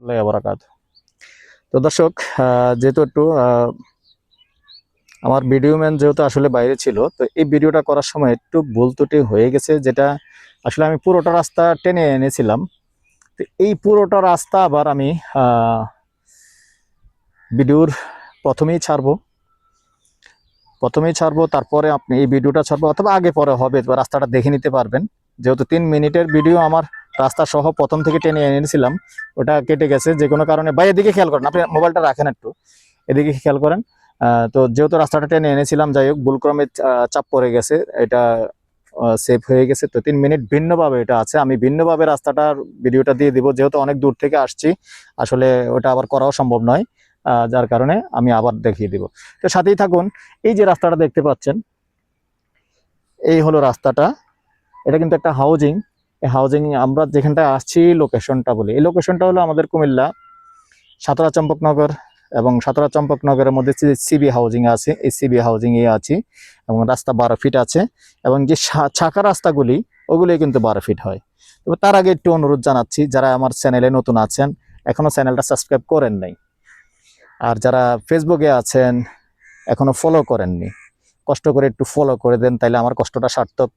আল্লাহু বারাকাতুহু। তো দর্শক, যেহেতু একটু আমার ভিডিও ম্যান যেহেতু আসলে বাইরে ছিল, তো এই ভিডিওটা করার সময় একটু ভুল ত্রুটি হয়ে গেছে, যেটা আসলে আমি পুরোটা রাস্তা টেনে এনেছিলাম। তো এই পুরোটা রাস্তা আবার আমি ভিডিওর প্রথমেই ছাড়বো, তারপরে আপনি এই ভিডিওটা ছাড়বো, অথবা আগে পরে হবে, তো রাস্তাটা দেখে নিতে পারবেন। যেহেতু 3 মিনিটের ভিডিও আমার রাস্তা সহ প্রথম থেকে টেনে এনেছিলাম, ওটা কেটে গেছে যে কোনো কারণে। বা এদিকে খেয়াল করেন, আপনি মোবাইলটা রাখেন একটু, এদিকে খেয়াল করেন। তো যেহেতু রাস্তাটা টেনে এনেছিলাম, যাই হোক ভুলক্রমে চাপ পড়ে গেছে, এটা সেভ হয়ে গেছে। তো 3 মিনিট ভিন্নভাবে এটা আছে, আমি ভিন্নভাবে রাস্তাটার ভিডিওটা দিয়ে দিব, যেহেতু অনেক দূর থেকে আসছি, আসলে ওটা আবার করাও সম্ভব নয়, যার কারণে আমি আবার দেখিয়ে দিব। তো সাথেই থাকুন। এই যে রাস্তাটা দেখতে পাচ্ছেন, এই হলো রাস্তাটা। এটা কিন্তু একটা হাউজিং। এই হাউজিং আমরা যেখানটা আসছি, লোকেশনটা বলি, এই লোকেশনটা হলো আমাদের কুমিল্লা সাতরা চম্পকনগর, এবং সাতরা চম্পকনগরের মধ্যে সিবি হাউজিং আছে, এই সিবি হাউজিং এ আছি, এবং রাস্তা 12 ফিট আছে, এবং যে ছাকা রাস্তাগুলি ওগুলি কিন্তু 12 ফিট হয়। তবে তার আগে একটু অনুরোধ জানাচ্ছি, যারা আমার চ্যানেলে নতুন আছেন, এখনো চ্যানেলটা সাবস্ক্রাইব করেন নাই, আর যারা ফেসবুকে আছেন এখনো ফলো করেননি, কষ্ট করে একটু ফলো করে দেন, তাইলে আমার কষ্টটা সার্থক।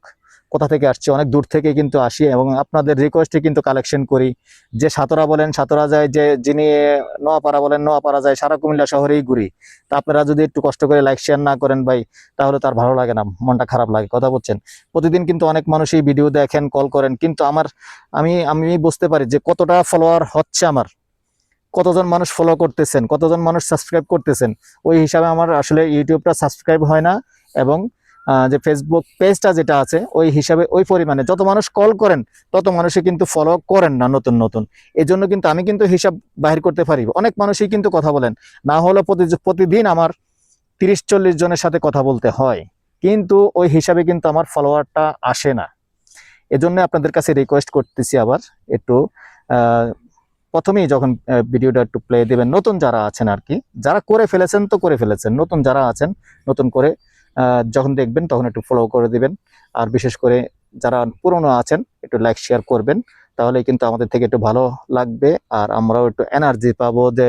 কোথা থেকে আসছি, অনেক দূর থেকে কিন্তু আসি, এবং আপনাদের রিকোয়েস্টে কিন্তু কালেকশন করি। যে সাতরা বলেন সাতরা যায়, যে যিনি নোয়াপাড়া বলেন নোয়াপাড়া যায়, সারা কুমিল্লা শহরেই ঘুরি। তা আপনারা যদি একটু কষ্ট করে লাইক শেয়ার না করেন ভাই, তাহলে তার ভালো লাগে না, মনটা খারাপ লাগে, কথা বলছেন। প্রতিদিন কিন্তু অনেক মানুষই ভিডিও দেখেন, কল করেন, কিন্তু আমি আমি বুঝতে পারি যে কতটা ফলোয়ার হচ্ছে আমার, কতজন মানুষ ফলো করতেছেন, কতজন মানুষ সাবস্ক্রাইব করতেছেন। ওই হিসাবে আমার আসলে ইউটিউবটা সাবস্ক্রাইব হয় না, এবং যে ফেসবুক পেজটা যেটা আছে, ওই হিসাবে ওই পরিমাণে যত মানুষ কল করেন তত মানুষই কিন্তু ফলো করেন না নতুন নতুন। এই জন্য কিন্তু আমি কিন্তু হিসাব বাহির করতে পারি, অনেক মানুষই কিন্তু কথা বলেন, না হলে প্রতিদিন আমার 30-40 জনের সাথে কথা বলতে হয়, কিন্তু ওই হিসাবে কিন্তু আমার ফলোয়ারটা আসে না। এজন্য আপনাদের কাছে রিকোয়েস্ট করতেছি আবার একটু প্রথমেই যখন ভিডিওটা একটু প্লে দিবেন, নতুন যারা আছেন আর কি, যারা করে ফেলেছেন তো করে ফেলেছেন, নতুন যারা আছেন নতুন করে যখন দেখবেন তখন একটু ফলো করে দিবেন। আর বিশেষ করে যারা পুরনো আছেন একটু লাইক শেয়ার করবেন, তাহলে কিন্তু আমাদের থেকে একটু ভালো লাগবে, আর আমরাও একটু এনার্জি পাবো, যে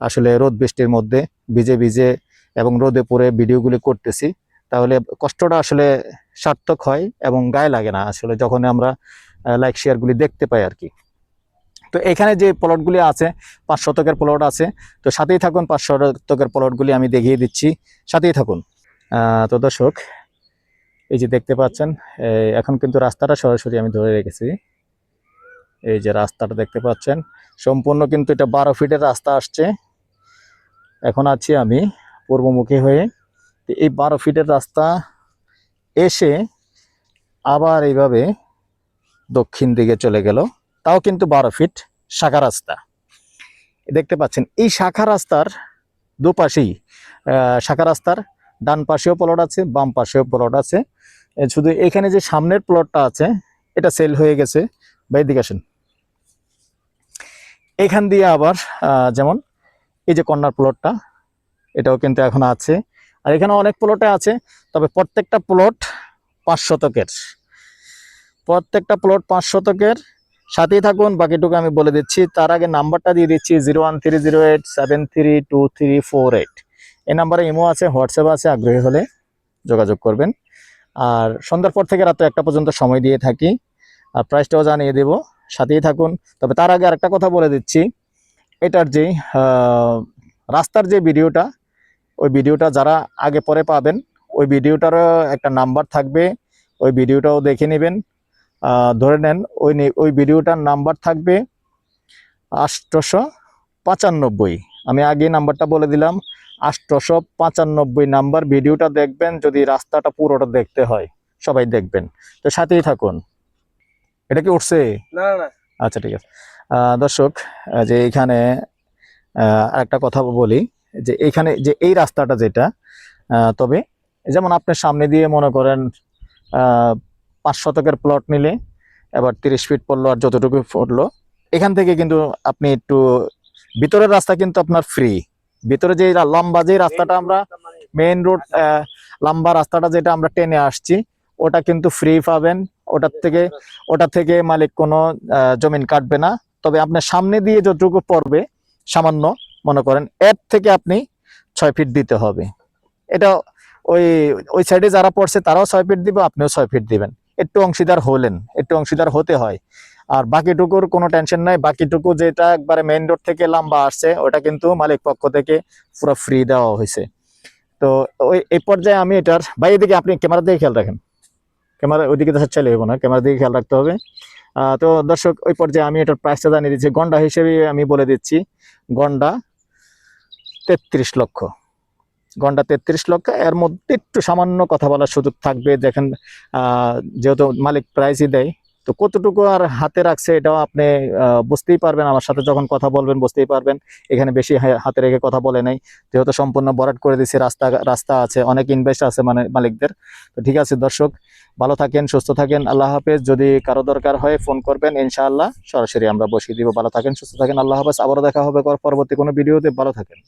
আসলে রোদ বৃষ্টির মধ্যে ভিজে ভিজে এবং রোদে পড়ে ভিডিওগুলি করতেছি, তাহলে কষ্টটা আসলে সার্থক হয় এবং গায়ে লাগে না আসলে, যখন আমরা লাইক শেয়ারগুলি দেখতে পাই আর কি। তো এখানে যে প্লটগুলি আছে, 5 শতকের প্লট আছে, তো সাথেই থাকুন, 5 শতকের প্লটগুলি আমি দেখিয়ে দিচ্ছি, সাথেই থাকুন। তো দর্শক, এই যে দেখতে পাচ্ছেন, এখন কিন্তু রাস্তাটা সরাসরি আমি ধরে রেখেছি। এই যে রাস্তাটা দেখতে পাচ্ছেন, সম্পূর্ণ কিন্তু এটা 12 ফিটের রাস্তা আসছে। এখন আছি আমি পূর্বমুখী হয়ে, তো এই 12 ফিটের রাস্তা এসে আবার এইভাবে দক্ষিণ দিকে চলে গেল, তাও কিন্তু 12 ফিট শাখা রাস্তা। দেখতে পাচ্ছেন এই শাখা রাস্তার দুপাশেই, শাখা রাস্তার ডান পাশেও প্লট আছে, বাম পাশেও প্লট আছে। শুধু এখানে যে সামনের প্লটটা আছে এটা সেল হয়ে গেছে। বা এদিকে আসেন, এখান দিয়ে আবার যেমন এই যে কর্নার প্লটটা, এটাও কিন্তু এখন আছে, আর এখানে অনেক প্লটে আছে, তবে প্রত্যেকটা প্লট 5 শতকের, প্রত্যেকটা প্লট 5 শতকের। সাথেই থাকুন, বাকিটুকু আমি বলে দিচ্ছি। তার আগে নাম্বারটা দিয়ে দিচ্ছি, 01308733448। এই নাম্বারে ইমো আছে, হোয়াটসঅ্যাপ আছে, আগ্রহী হলে যোগাযোগ করবেন। আর সন্ধ্যার পর থেকে রাত 1টা পর্যন্ত সময় দিয়ে থাকি, আর প্রাইসটাও জানিয়ে দেব, সাথেই থাকুন। তবে তার আগে আরেকটা কথা বলে দিচ্ছি, এটার যে রাস্তার যে ভিডিওটা, ওই ভিডিওটা যারা আগে পরে পাবেন, ওই ভিডিওটারও একটা নাম্বার থাকবে, ওই ভিডিওটাও দেখে নেবেন। ধরে নেন ওই ভিডিওটার নাম্বার থাকবে 895। আমি আগে নাম্বারটা বলে দিলাম, 895 নাম্বার ভিডিওটা দেখবেন, যদি রাস্তাটা পুরোটা দেখতে হয়, সবাই দেখবেন। তো সাথেই থাকুন। এটা কি উঠছে? না না। আচ্ছা, ঠিক আছে। দর্শক, যে এখানে একটা কথা বলি, যে এখানে যে এই রাস্তাটা যেটা, তবে যেমন আপনার সামনে দিয়ে মনে করেন 5 শতকের প্লট নিলে এবার 30 ফিট পড়লো, আর যতটুকু পড়লো, এখান থেকে কিন্তু আপনি একটু ভিতরের রাস্তা কিন্তু আপনার ফ্রি। ভিতরে যে লম্বা যে রাস্তাটা আমরা মেইন রোড, লম্বা রাস্তাটা যেটা আমরা টেনে আসছি, ওটা কিন্তু ফ্রি পাবেন। ওটা থেকে মালিক কোনো জমিন কাটবে না, তবে আপনার সামনে দিয়ে যতটুকু পড়বে সামান্য, মনে করেন এর থেকে আপনি 6 ফিট দিতে হবে। এটা ওই ওই সাইডে যারা পড়ছে তারাও 6 ফিট দিবে, আপনিও 6 ফিট দিবেন। একটু অংশীদার হলেন, একটু অংশীদার হতে হয়। আর বাকিটুকুর কোনো টেনশন নাই, বাকিটুকু যেটা একবারে মেইন রোড থেকে লম্বা আসছে ওটা কিন্তু মালিক পক্ষ থেকে পুরো ফ্রি দেওয়া হয়েছে। তো ওই এই পর্যায়ে আমি এটার বাইরে দিকে, আপনি ক্যামেরা দিয়ে খেয়াল রাখেন, ক্যামেরা ওইদিকে দেখা চাইলে হবো না, ক্যামেরা দিকে খেয়াল রাখতে হবে। তো দর্শক ওই পর্যায়ে আমি এটার প্রাইসটা জানিয়ে দিচ্ছি। গন্ডা হিসেবে আমি বলে দিচ্ছি, গন্ডা 33 লক্ষ, গন্ডা 33 লক্ষ। এর মধ্যে একটু সামান্য কথা বলার সুযোগ থাকবে। দেখেন যেহেতু মালিক প্রাইসই দেয়, তো কতটুকু আর হাতে রাখছে এটাও আপনি বুঝতেই পারবেন, আমার সাথে যখন কথা বলবেন বুঝতেই পারবেন। এখানে বেশি হাতে রেখে কথা বলে নাই, যেহেতু সম্পূর্ণ ভরাট করে দিচ্ছি, রাস্তা আছে, অনেক ইনভেস্ট আছে মানে মালিকদের। তো ঠিক আছে দর্শক, ভালো থাকেন, সুস্থ থাকেন, আল্লাহ হাফেজ। যদি কারো দরকার হয় ফোন করবেন, ইনশাআল্লাহ সরাসরি আমরা বসিয়ে দিব। ভালো থাকেন, সুস্থ থাকেন, আল্লাহ হাফেজ। আবারও দেখা হবে পরবর্তী কোনো ভিডিওতে। ভালো থাকেন।